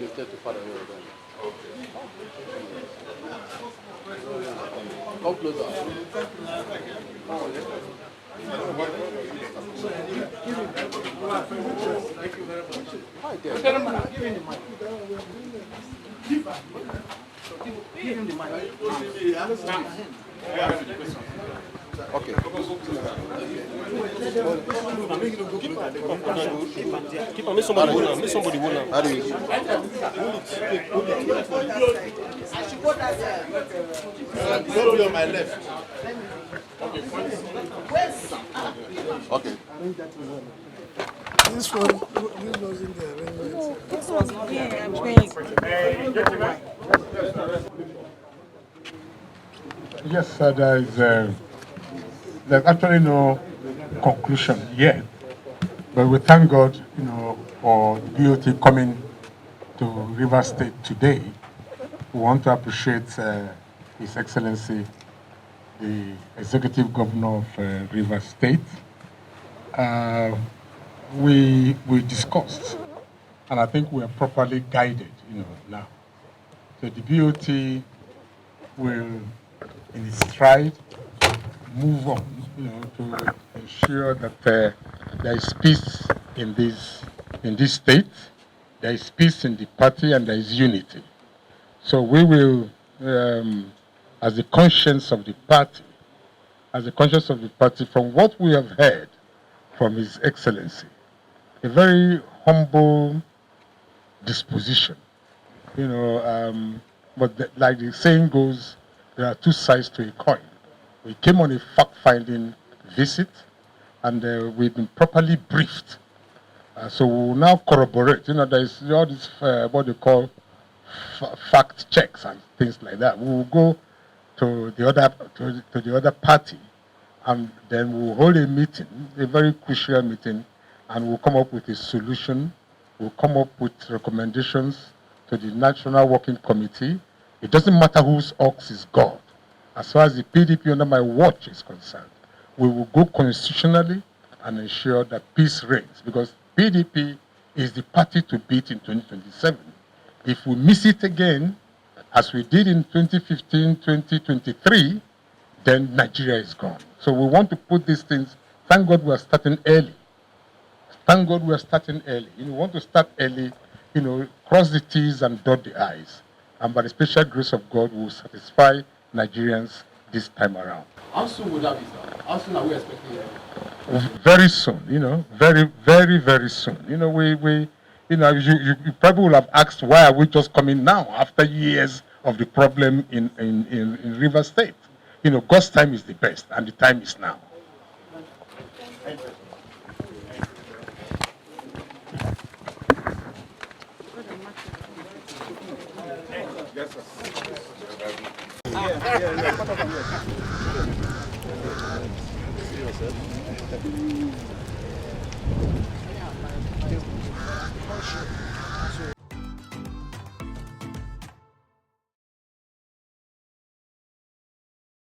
they stay too far away with them. Come closer. Thank you very much. Hi there. Give him the mic. Give him the mic. Okay. Keep on, make somebody hold on. Make somebody hold on. How do you? I should go that way. Don't be on my left. Okay. This one, this was in the arrangement. This was not here. I'm paying. Yes, sir, there's actually no conclusion yet, but we thank God, for BoT coming to Rivers State today. We want to appreciate His Excellency, the Executive Governor of Rivers State. We discussed, and I think we are properly guided, now. So the BoT will, in its stride, move on, to ensure that there is peace in this state, there is peace in the party, and there is unity. So we will, as the conscience of the party, from what we have heard from His Excellency, a very humble disposition, but like the saying goes, there are two sides to a coin. We came on a fact-finding visit, and we've been properly briefed. So we will now corroborate. There is all this, what they call fact checks and things like that. We will go to the other party, and then we will hold a meeting, a very crucial meeting, and we'll come up with a solution. We'll come up with recommendations to the National Working Committee. It doesn't matter whose ox is God. As far as the PDP under my watch is concerned, we will go constitutionally and ensure that peace reigns, because PDP is the party to beat in 2027. If we miss it again, as we did in 2015, 2023, then Nigeria is gone. So we want to put these things, thank God we are starting early. Thank God we are starting early. We want to start early, cross the T's and dot the I's. And by the special grace of God, we will satisfy Nigerians this time around. How soon would that be, sir? How soon are we expecting it? Very soon, very, very, very soon. You probably will have asked, why are we just coming now after years of the problem in Rivers State? God's time is the best, and the time is now. Yes, sir. See yourself.